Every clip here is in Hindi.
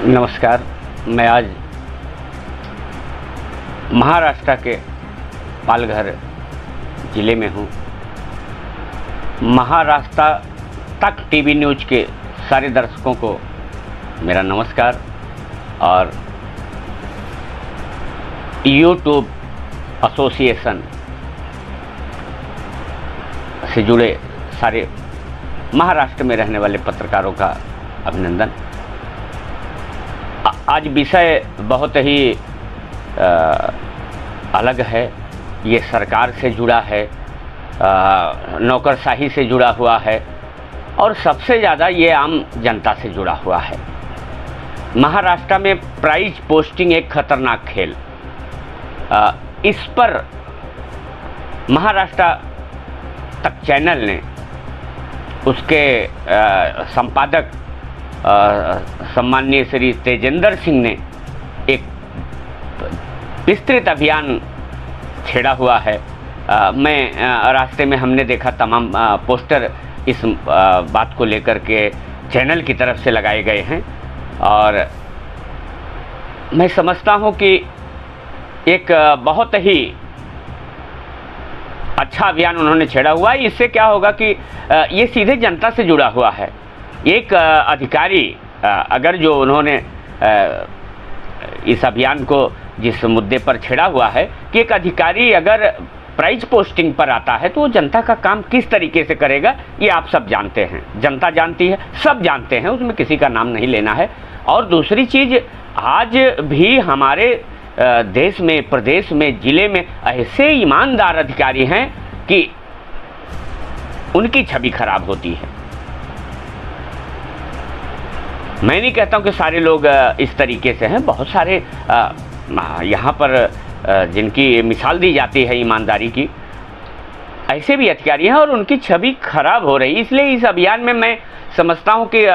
नमस्कार। मैं आज महाराष्ट्र के पालघर ज़िले में हूँ। महाराष्ट्र तक टीवी न्यूज़ के सारे दर्शकों को मेरा नमस्कार और यूट्यूब एसोसिएशन से जुड़े सारे महाराष्ट्र में रहने वाले पत्रकारों का अभिनंदन। आज विषय बहुत ही अलग है। ये सरकार से जुड़ा है, नौकरशाही से जुड़ा हुआ है और सबसे ज़्यादा ये आम जनता से जुड़ा हुआ है। महाराष्ट्र में प्राइज पोस्टिंग एक खतरनाक खेल। इस पर महाराष्ट्र तक चैनल ने उसके संपादक सम्माननीय श्री तेजेंद्र सिंह ने एक विस्तृत अभियान छेड़ा हुआ है। मैं रास्ते में हमने देखा तमाम पोस्टर इस बात को लेकर के चैनल की तरफ से लगाए गए हैं और मैं समझता हूं कि एक बहुत ही अच्छा अभियान उन्होंने छेड़ा हुआ है। इससे क्या होगा कि ये सीधे जनता से जुड़ा हुआ है। एक अधिकारी अगर जो उन्होंने इस अभियान को जिस मुद्दे पर छेड़ा हुआ है कि एक अधिकारी अगर प्राइज पोस्टिंग पर आता है तो वो जनता का काम किस तरीके से करेगा, ये आप सब जानते हैं, जनता जानती है, सब जानते हैं, उसमें किसी का नाम नहीं लेना है। और दूसरी चीज़, आज भी हमारे देश में, प्रदेश में, ज़िले में ऐसे ईमानदार अधिकारी हैं कि उनकी छवि खराब होती है। मैं नहीं कहता हूं कि सारे लोग इस तरीके से हैं, बहुत सारे यहाँ पर जिनकी मिसाल दी जाती है ईमानदारी की, ऐसे भी अधिकारी हैं और उनकी छवि खराब हो रही। इसलिए इस अभियान में मैं समझता हूं कि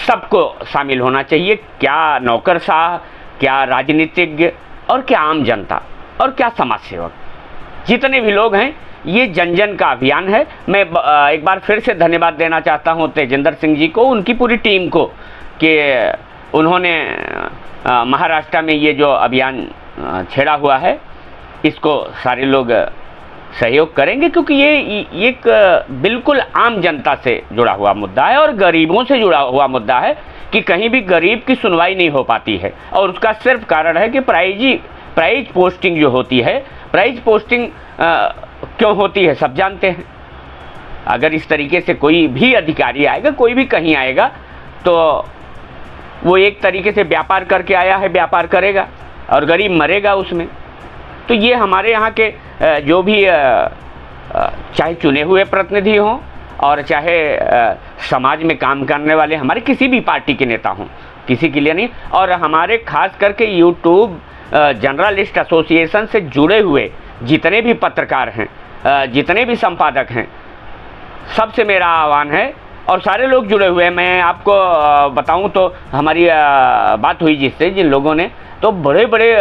सबको शामिल होना चाहिए। क्या नौकरशाह, क्या राजनीतिज्ञ और क्या आम जनता और क्या समाज सेवक, जितने भी लोग हैं, ये जन जन का अभियान है। मैं एक बार फिर से धन्यवाद देना चाहता हूं तेजेंद्र सिंह जी को, उनकी पूरी टीम को, कि उन्होंने महाराष्ट्र में ये जो अभियान छेड़ा हुआ है इसको सारे लोग सहयोग करेंगे, क्योंकि ये एक बिल्कुल आम जनता से जुड़ा हुआ मुद्दा है और गरीबों से जुड़ा हुआ मुद्दा है कि कहीं भी गरीब की सुनवाई नहीं हो पाती है। और उसका सिर्फ कारण है कि प्राइज पोस्टिंग जो होती है, प्राइज पोस्टिंग क्यों होती है सब जानते हैं। अगर इस तरीके से कोई भी अधिकारी आएगा, कोई भी कहीं आएगा, तो वो एक तरीके से व्यापार करके आया है, व्यापार करेगा और गरीब मरेगा उसमें। तो ये हमारे यहाँ के जो भी चाहे चुने हुए प्रतिनिधि हों और चाहे समाज में काम करने वाले हमारे किसी भी पार्टी के नेता हों, किसी के लिए नहीं, और हमारे खास करके यूट्यूब जर्नलिस्ट एसोसिएशन से जुड़े हुए जितने भी पत्रकार हैं, जितने भी संपादक हैं, सबसे मेरा आह्वान है और सारे लोग जुड़े हुए हैं। मैं आपको बताऊं तो हमारी बात हुई जिससे, जिन लोगों ने, तो बड़े बड़े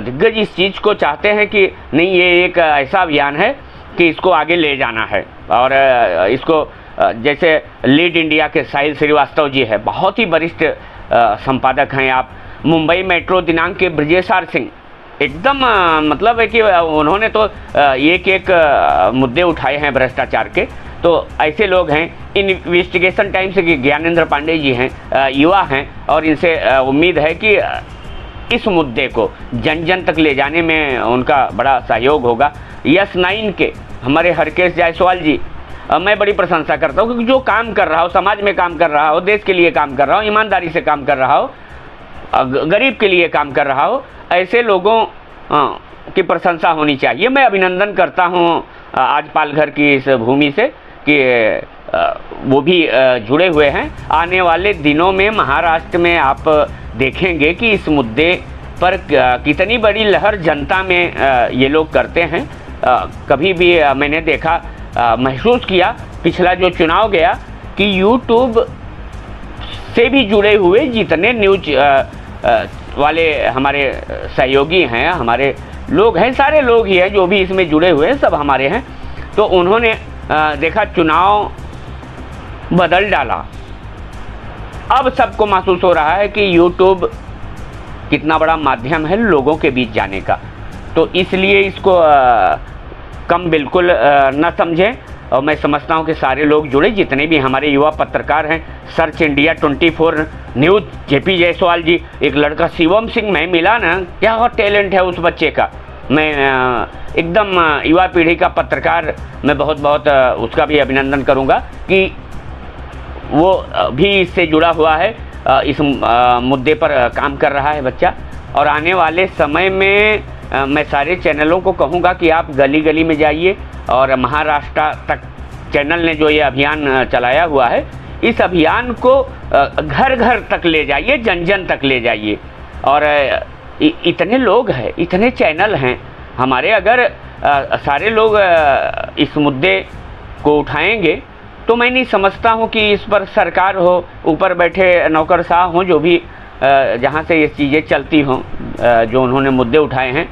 दिग्गज इस चीज़ को चाहते हैं कि नहीं, ये एक ऐसा अभियान है कि इसको आगे ले जाना है। और इसको जैसे लीड इंडिया के साहिल श्रीवास्तव जी है, बहुत ही वरिष्ठ संपादक हैं आप। मुंबई मेट्रो दिनांक के ब्रजेश आर सिंह, एकदम मतलब है कि उन्होंने तो एक मुद्दे उठाए हैं भ्रष्टाचार के। तो ऐसे लोग हैं। इन्वेस्टिगेशन टाइम से ज्ञानेंद्र पांडे जी हैं, युवा हैं, और इनसे उम्मीद है कि इस मुद्दे को जन जन तक ले जाने में उनका बड़ा सहयोग होगा। यस9 के हमारे हरकेश जायसवाल जी, मैं बड़ी प्रशंसा करता हूँ, क्योंकि जो काम कर रहा हो, समाज में काम कर रहा हो, देश के लिए काम कर रहा हो, ईमानदारी से काम कर रहा हो, गरीब के लिए काम कर रहा हो, ऐसे लोगों की प्रशंसा होनी चाहिए। मैं अभिनंदन करता हूँ आज पालघर की इस भूमि से कि वो भी जुड़े हुए हैं। आने वाले दिनों में महाराष्ट्र में आप देखेंगे कि इस मुद्दे पर कितनी बड़ी लहर जनता में ये लोग करते हैं। कभी भी मैंने देखा, महसूस किया, पिछला जो चुनाव गया, कि यूट्यूब से भी जुड़े हुए जितने न्यूज वाले हमारे सहयोगी हैं, हमारे लोग हैं, सारे लोग ही हैं जो भी इसमें जुड़े हुए हैं, सब हमारे हैं। तो उन्होंने देखा, चुनाव बदल डाला। अब सबको महसूस हो रहा है कि यूट्यूब कितना बड़ा माध्यम है लोगों के बीच जाने का। तो इसलिए इसको कम बिल्कुल न समझें। और मैं समझता हूं कि सारे लोग जुड़े, जितने भी हमारे युवा पत्रकार हैं। Search India 24 news, JP Jaiswal ji, एक लड़का शिवम सिंह, मैं मिला ना, क्या टैलेंट है उस बच्चे का। मैं एकदम युवा पीढ़ी का पत्रकार, मैं बहुत बहुत उसका भी अभिनंदन करूंगा कि वो भी इससे जुड़ा हुआ है, इस मुद्दे पर काम कर रहा है बच्चा। और आने वाले समय में मैं सारे चैनलों को कहूँगा कि आप गली गली में जाइए और महाराष्ट्र तक चैनल ने जो ये अभियान चलाया हुआ है, इस अभियान को घर घर तक ले जाइए, जन जन तक ले जाइए। और इतने लोग हैं, इतने चैनल हैं हमारे, अगर सारे लोग इस मुद्दे को उठाएंगे तो मैं नहीं समझता हूँ कि इस पर सरकार हो, ऊपर बैठे नौकरशाह हों, जो भी जहाँ से ये चीज़ें चलती हों, जो उन्होंने मुद्दे उठाए हैं,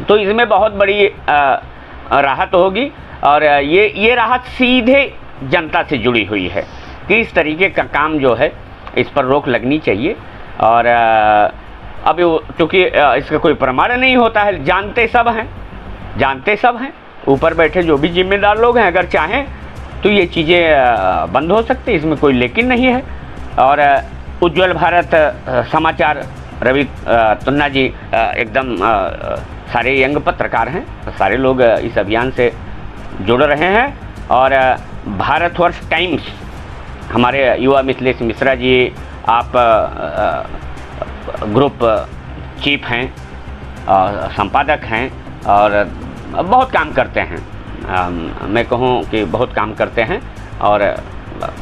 तो इसमें बहुत बड़ी राहत होगी। और ये राहत सीधे जनता से जुड़ी हुई है कि इस तरीके का काम जो है इस पर रोक लगनी चाहिए। और अब चूँकि इसका कोई प्रमाण नहीं होता है, जानते सब हैं, ऊपर बैठे जो भी जिम्मेदार लोग हैं, अगर चाहें तो ये चीज़ें बंद हो सकती, इसमें कोई लेकिन नहीं है। और उज्ज्वल भारत समाचार, रवि तुन्ना जी एकदम सारे यंग पत्रकार हैं, सारे लोग इस अभियान से जुड़ रहे हैं। और भारतवर्ष टाइम्स, हमारे युवा मिथिलेश मिश्रा जी, आप ग्रुप चीफ हैं, संपादक हैं और बहुत काम करते हैं, मैं कहूँ कि बहुत काम करते हैं। और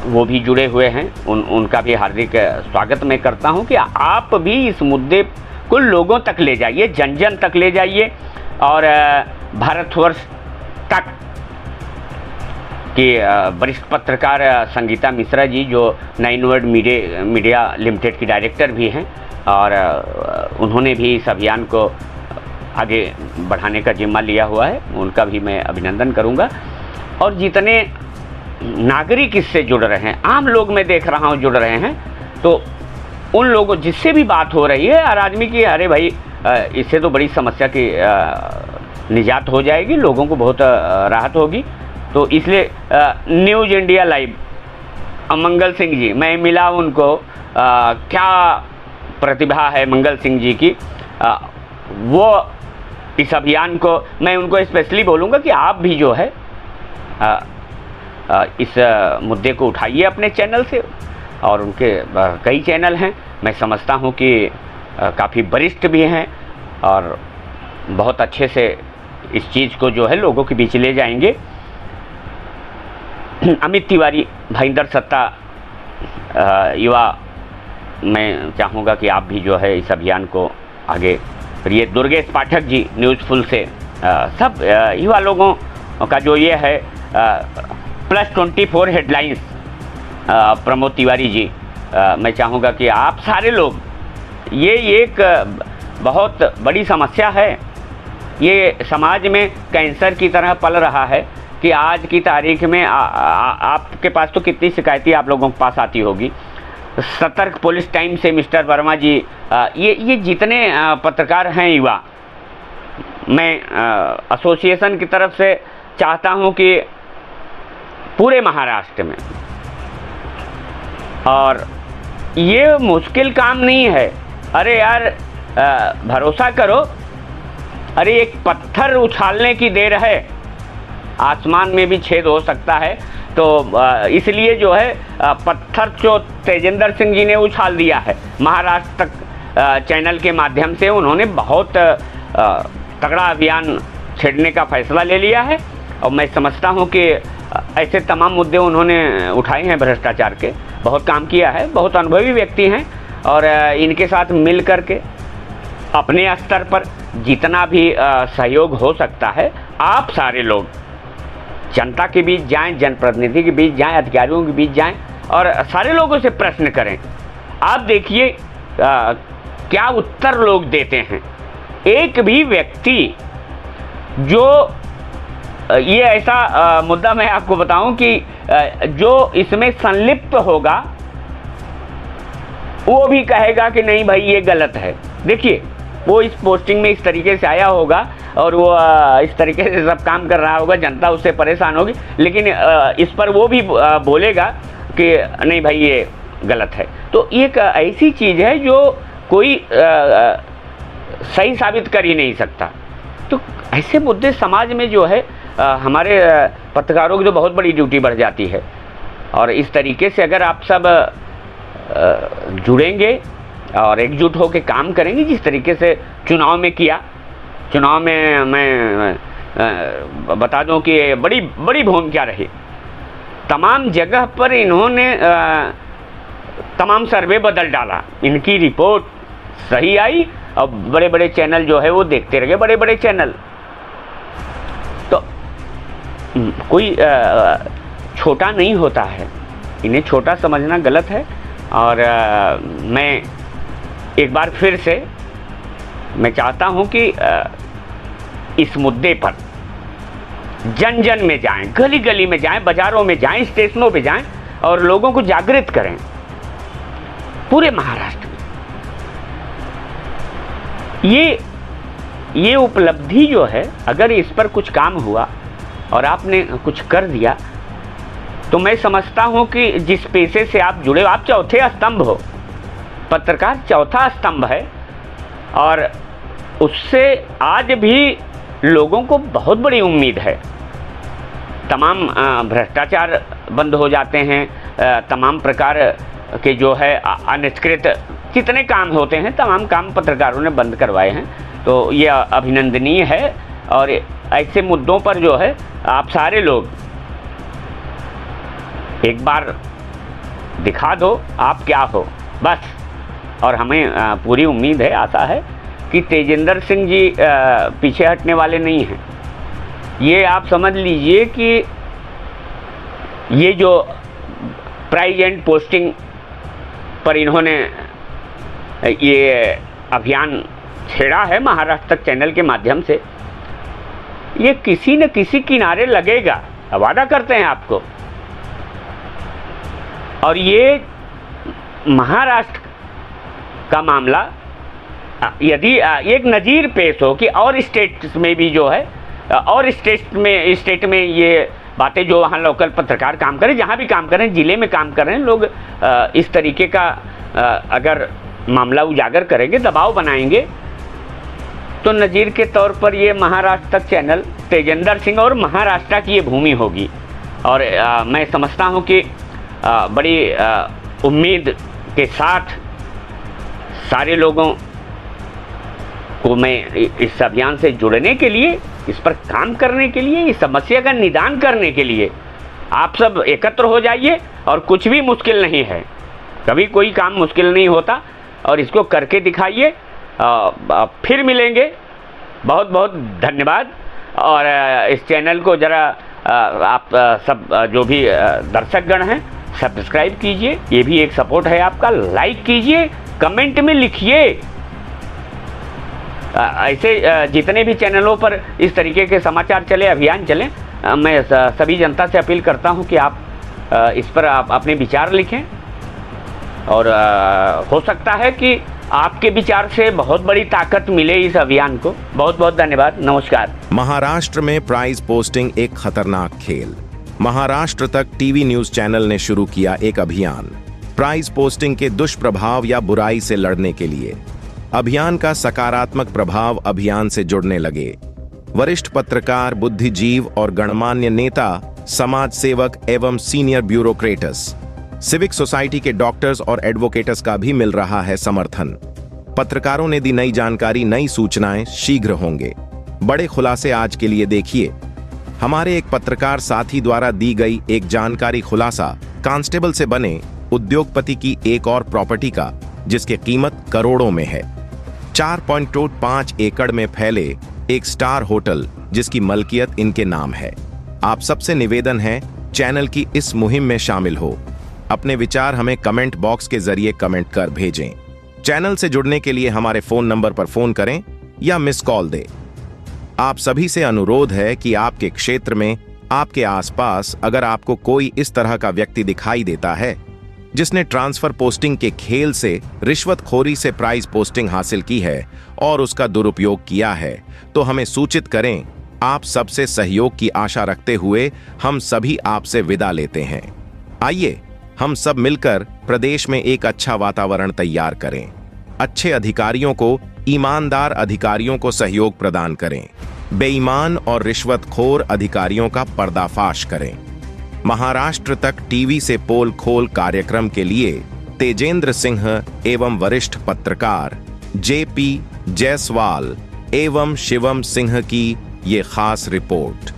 वो भी जुड़े हुए हैं, उनका भी हार्दिक स्वागत मैं करता हूं कि आप भी इस मुद्दे को लोगों तक ले जाइए, जन जन तक ले जाइए। और भारतवर्ष तक की वरिष्ठ पत्रकार संगीता मिश्रा जी, जो 9 वर्ड मीडिया लिमिटेड की डायरेक्टर भी हैं, और उन्होंने भी इस अभियान को आगे बढ़ाने का जिम्मा लिया हुआ है, उनका भी मैं अभिनंदन करूंगा। और जितने नागरिक इससे जुड़ रहे हैं, आम लोग मैं देख रहा हूँ जुड़ रहे हैं, तो उन लोगों जिससे भी बात हो रही है, हर आदमी की अरे भाई इससे तो बड़ी समस्या की निजात हो जाएगी, लोगों को बहुत राहत होगी। तो इसलिए news India live, Mangal Singh ji, मैं मिला उनको, क्या प्रतिभा है मंगल सिंह जी की, वो इस अभियान को मैं उनको स्पेशली बोलूँगा कि आप भी जो है इस मुद्दे को उठाइए अपने चैनल से। और उनके कई चैनल हैं, मैं समझता हूँ कि काफ़ी वरिष्ठ भी हैं और बहुत अच्छे से इस चीज़ को जो है लोगों के बीच ले जाएंगे। अमित तिवारी, भाईंदर सत्ता युवा, मैं चाहूँगा कि आप भी जो है इस अभियान को आगे। फिर ये दुर्गेश पाठक जी न्यूज़फुल से, सब युवा लोगों का जो ये है +24 हेडलाइंस, प्रमोद तिवारी जी, मैं चाहूँगा कि आप सारे लोग, ये एक बहुत बड़ी समस्या है, ये समाज में कैंसर की तरह पल रहा है कि आज की तारीख में आपके पास तो कितनी शिकायतें आप लोगों के पास आती होगी। सतर्क पुलिस टाइम से मिस्टर वर्मा जी, ये जितने पत्रकार हैं युवा, मैं एसोसिएशन की तरफ से चाहता हूं कि पूरे महाराष्ट्र में, और ये मुश्किल काम नहीं है, अरे यार भरोसा करो, अरे एक पत्थर उछालने की देर है, आसमान में भी छेद हो सकता है। तो इसलिए जो है पत्थर जो तेजेंद्र सिंह जी ने उछाल दिया है महाराष्ट्र तक चैनल के माध्यम से, उन्होंने बहुत तगड़ा अभियान छेड़ने का फैसला ले लिया है। और मैं समझता हूं कि ऐसे तमाम मुद्दे उन्होंने उठाए हैं, भ्रष्टाचार के बहुत काम किया है, बहुत अनुभवी व्यक्ति हैं। और इनके साथ मिल कर के अपने स्तर पर जितना भी सहयोग हो सकता है, आप सारे लोग जनता के बीच जाएं, जनप्रतिनिधि के बीच जाएं, अधिकारियों के बीच जाएं और सारे लोगों से प्रश्न करें। आप देखिए क्या उत्तर लोग देते हैं। एक भी व्यक्ति जो ये ऐसा मुद्दा मैं आपको बताऊं कि जो इसमें संलिप्त होगा, वो भी कहेगा कि नहीं भाई ये गलत है। देखिए वो इस पोस्टिंग में इस तरीके से आया होगा और वो इस तरीके से सब काम कर रहा होगा, जनता उससे परेशान होगी, लेकिन इस पर वो भी बोलेगा कि नहीं भाई ये गलत है। तो एक ऐसी चीज़ है जो कोई सही साबित कर ही नहीं सकता। तो ऐसे मुद्दे समाज में जो है हमारे पत्रकारों की तो बहुत बड़ी ड्यूटी बढ़ जाती है। और इस तरीके से अगर आप सब जुड़ेंगे और एकजुट होकर काम करेंगे, जिस तरीके से चुनाव में किया, चुनाव में मैं बता दूं कि बड़ी बड़ी भूमिका रही। तमाम जगह पर इन्होंने तमाम सर्वे बदल डाला, इनकी रिपोर्ट सही आई और बड़े बड़े चैनल जो है वो देखते रहे, बड़े बड़े चैनल। तो कोई छोटा नहीं होता है, इन्हें छोटा समझना गलत है। और मैं एक बार फिर से मैं चाहता हूं कि इस मुद्दे पर जन जन में जाएं, गली गली में जाएं, बाजारों में जाएं, स्टेशनों पे जाएं और लोगों को जागृत करें पूरे महाराष्ट्र में। ये उपलब्धि जो है, अगर इस पर कुछ काम हुआ और आपने कुछ कर दिया, तो मैं समझता हूं कि जिस पेशे से आप जुड़े हो, आप चौथे स्तंभ हो। पत्रकार चौथा स्तंभ है और उससे आज भी लोगों को बहुत बड़ी उम्मीद है। तमाम भ्रष्टाचार बंद हो जाते हैं, तमाम प्रकार के जो है अनिष्कृत जितने काम होते हैं, तमाम काम पत्रकारों ने बंद करवाए हैं। तो ये अभिनंदनीय है। और ऐसे मुद्दों पर जो है आप सारे लोग एक बार दिखा दो आप क्या हो बस। और हमें पूरी उम्मीद है, आशा है कि तेजेंद्र सिंह जी पीछे हटने वाले नहीं हैं। ये आप समझ लीजिए कि ये जो प्राइज एंड पोस्टिंग पर इन्होंने ये अभियान छेड़ा है महाराष्ट्र तक चैनल के माध्यम से, ये किसी न किसी किनारे लगेगा, वादा करते हैं आपको। और ये महाराष्ट्र का मामला यदि एक नज़ीर पेश हो कि और स्टेट्स में भी जो है, और स्टेट में ये बातें जो वहाँ लोकल पत्रकार काम करें, जहाँ भी काम करें, ज़िले में काम कर रहे हैं लोग, इस तरीके का अगर मामला उजागर करेंगे, दबाव बनाएंगे, तो नज़ीर के तौर पर ये महाराष्ट्र तक चैनल तेजेंद्र सिंह और महाराष्ट्र की ये भूमि होगी। और मैं समझता हूँ कि बड़ी उम्मीद के साथ सारे लोगों को मैं इस अभियान से जुड़ने के लिए, इस पर काम करने के लिए, इस समस्या का निदान करने के लिए आप सब एकत्र हो जाइए। और कुछ भी मुश्किल नहीं है, कभी कोई काम मुश्किल नहीं होता, और इसको करके दिखाइए। फिर मिलेंगे। बहुत बहुत धन्यवाद। और इस चैनल को ज़रा आप सब जो भी दर्शकगण हैं सब्सक्राइब कीजिए, ये भी एक सपोर्ट है आपका। लाइक कीजिए, कमेंट में लिखिए। ऐसे जितने भी चैनलों पर इस तरीके के समाचार चले, अभियान चले, मैं सभी जनता से अपील करता हूं कि आप इस पर आप अपने विचार लिखें। और हो सकता है कि आपके विचार से बहुत बड़ी ताकत मिले इस अभियान को। बहुत बहुत धन्यवाद। नमस्कार। महाराष्ट्र में प्राइज पोस्टिंग एक खतरनाक खेल। महाराष्ट्र तक टीवी न्यूज चैनल ने शुरू किया एक अभियान, प्राइज पोस्टिंग के दुष्प्रभाव या बुराई से लड़ने के लिए। अभियान का सकारात्मक प्रभाव अभियान से जुड़ने लगे वरिष्ठ पत्रकार, बुद्धिजीव और गणमान्य नेता, समाज सेवक एवं सीनियर ब्यूरोक्रेट्स, सिविक सोसाइटी के डॉक्टर्स और एडवोकेट्स का भी मिल रहा है समर्थन। पत्रकारों ने दी नई जानकारी, नई सूचनाएं शीघ्र होंगे। बड़े खुलासे आज के लिए देखिए। हमारे एक पत्रकार साथी द्वारा दी गई एक जानकारी खुलासा कांस्टेबल से बने उद्योगपति की एक और प्रॉपर्टी का, जिसकी कीमत करोड़ों में है। 4.5 एकड़ में फैले एक स्टार होटल, जिसकी मलकियत इनके नाम है। आप सबसे निवेदन है, चैनल की इस मुहिम में शामिल हो। अपने विचार हमें कमेंट बॉक्स के जरिए कमेंट कर भेजें। चैनल से जुड़ने के लिए हमारे फोन नंबर पर फोन करें या मिस कॉल दें। आप सभी से अनुरोध है कि आपके क्षेत्र में, आपके आसपास अगर आपको कोई इस तरह का व्यक्ति दिखाई देता है, जिसने ट्रांसफर पोस्टिंग के खेल से रिश्वतखोरी से प्राइज पोस्टिंग हासिल की है और उसका दुरुपयोग किया है तो हमें सूचित करें। आप सबसे सहयोग की आशा रखते हुए हम सभी आपसे विदा लेते हैं। आइए हम सब मिलकर प्रदेश में एक अच्छा वातावरण तैयार करें, अच्छे अधिकारियों को, ईमानदार अधिकारियों को सहयोग प्रदान करें, बेईमान और रिश्वतखोर अधिकारियों का पर्दाफाश करें। महाराष्ट्र तक टीवी से पोल खोल कार्यक्रम के लिए तेजेंद्र सिंह एवं वरिष्ठ पत्रकार जेपी जायसवाल एवं शिवम सिंह की ये खास रिपोर्ट।